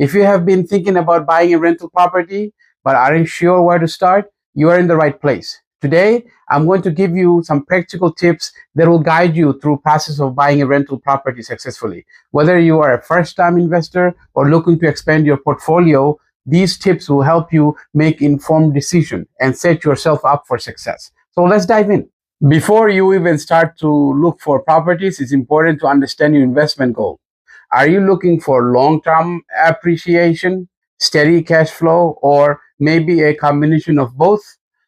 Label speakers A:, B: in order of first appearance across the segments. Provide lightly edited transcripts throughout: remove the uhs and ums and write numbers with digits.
A: If you have been thinking about buying a rental property but aren't sure where to start, you are in the right place. Today, I'm going to give you some practical tips that will guide you through process of buying a rental property successfully. Whether you are a first-time investor or looking to expand your portfolio, these tips will help you make informed decisions and set yourself up for success. So let's dive in. Before you even start to look for properties, it's important to understand your investment goal. Are you looking for long-term appreciation, steady cash flow, or maybe a combination of both?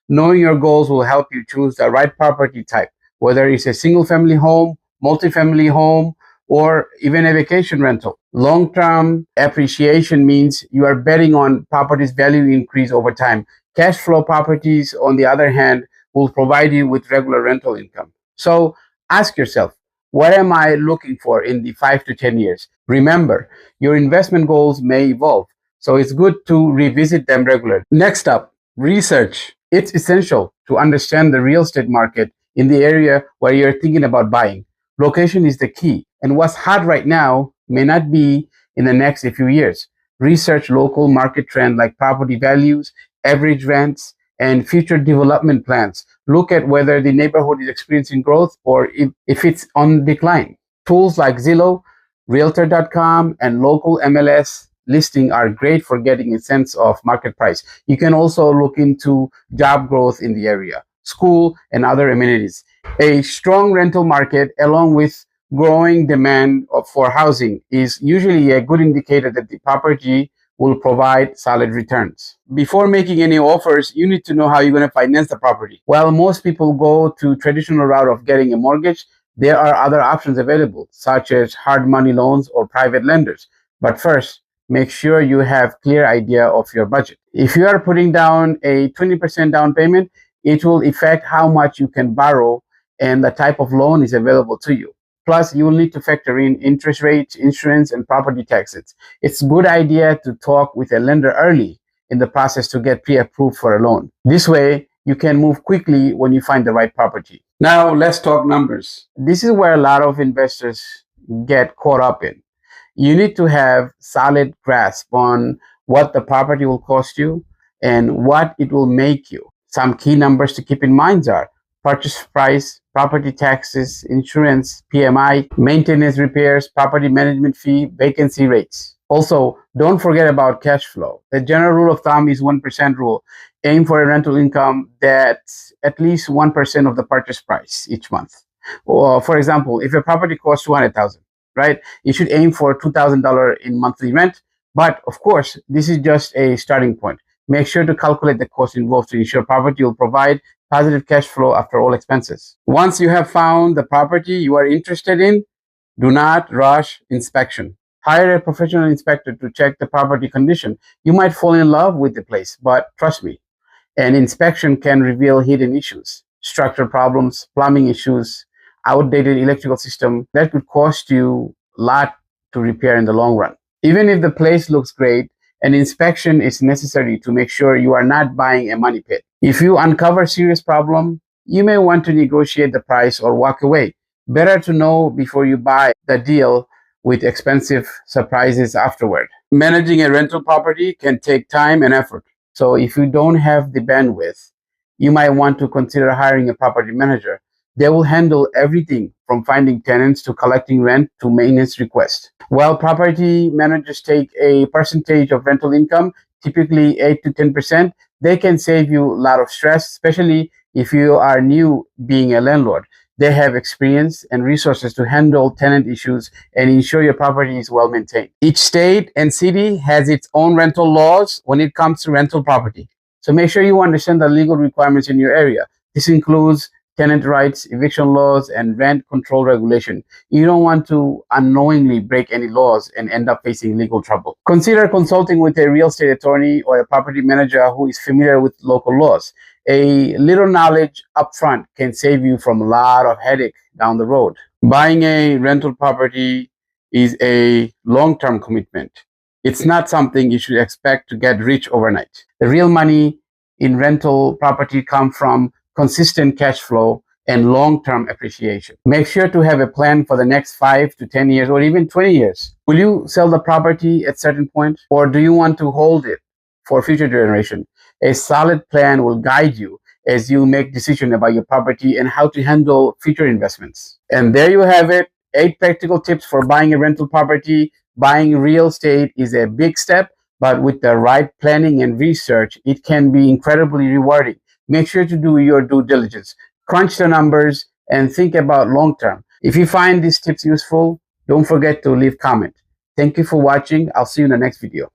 A: Knowing your goals will help you choose the right property type, whether it's a single-family home, multifamily home, or even a vacation rental. Long-term appreciation means you are betting on property's value increase over time. Cash flow properties, on the other hand, will provide you with regular rental income. So ask yourself, what am I looking for in the 5 to 10 years? Remember, your investment goals may evolve, so it's good to revisit them regularly. Next up, research. It's essential to understand the real estate market in the area where you're thinking about buying. Location is the key, and what's hot right now may not be in the next few years. Research local market trends like property values, average rents, and future development plans. Look at whether the neighborhood is experiencing growth or if it's on decline. Tools like Zillow, Realtor.com, and local MLS listing are great for getting a sense of market price. You can also look into job growth in the area, school, and other amenities. A strong rental market, along with growing demand for housing, is usually a good indicator that the property will provide solid returns. Before making any offers, you need to know how you're going to finance the property. While most people go to traditional route of getting a mortgage, there are other options available, such as hard money loans or private lenders. But first, make sure you have clear idea of your budget. If you are putting down a 20% down payment, it will affect how much you can borrow and the type of loan is available to you. Plus, you will need to factor in interest rates, insurance, and property taxes. It's a good idea to talk with a lender early in the process to get pre-approved for a loan. This way, you can move quickly when you find the right property. Now, let's talk numbers. This is where a lot of investors get caught up in. You need to have solid grasp on what the property will cost you and what it will make you. Some key numbers to keep in mind are purchase price, property taxes, insurance, PMI, maintenance, repairs, property management fee, vacancy rates. Also, don't forget about cash flow. The general rule of thumb is 1% rule. Aim for a rental income that's at least 1% of the purchase price each month. Or, for example, if a property costs $200,000, right, you should aim for $2,000 in monthly rent. But of course, this is just a starting point. Make sure to calculate the cost involved to ensure property will provide positive cash flow after all expenses. Once you have found the property you are interested in, do not rush inspection. Hire a professional inspector to check the property condition. You might fall in love with the place, but trust me, an inspection can reveal hidden issues, structural problems, plumbing issues, outdated electrical system that could cost you a lot to repair in the long run. Even if the place looks great, an inspection is necessary to make sure you are not buying a money pit. If you uncover serious problem, you may want to negotiate the price or walk away. Better to know before you buy the deal with expensive surprises afterward. Managing a rental property can take time and effort. So if you don't have the bandwidth, you might want to consider hiring a property manager. They will handle everything from finding tenants to collecting rent to maintenance requests. While property managers take a percentage of rental income, typically 8 to 10%, they can save you a lot of stress, especially if you are new being a landlord. They have experience and resources to handle tenant issues and ensure your property is well maintained. Each state and city has its own rental laws when it comes to rental property. So make sure you understand the legal requirements in your area. This includes tenant rights, eviction laws, and rent control regulation. You don't want to unknowingly break any laws and end up facing legal trouble. Consider consulting with a real estate attorney or a property manager who is familiar with local laws. A little knowledge upfront can save you from a lot of headache down the road. Buying a rental property is a long-term commitment. It's not something you should expect to get rich overnight. The real money in rental property comes from consistent cash flow and long-term appreciation. Make sure to have a plan for the next 5 to 10 years or even 20 years. Will you sell the property at certain point, or do you want to hold it for future generation? A solid plan will guide you as you make decisions about your property and how to handle future investments. And there you have it, 8 practical tips for buying a rental property. Buying real estate is a big step, but with the right planning and research, it can be incredibly rewarding. Make sure to do your due diligence, crunch the numbers, and think about long term. If you find these tips useful, don't forget to leave comment. Thank you for watching. I'll see you in the next video.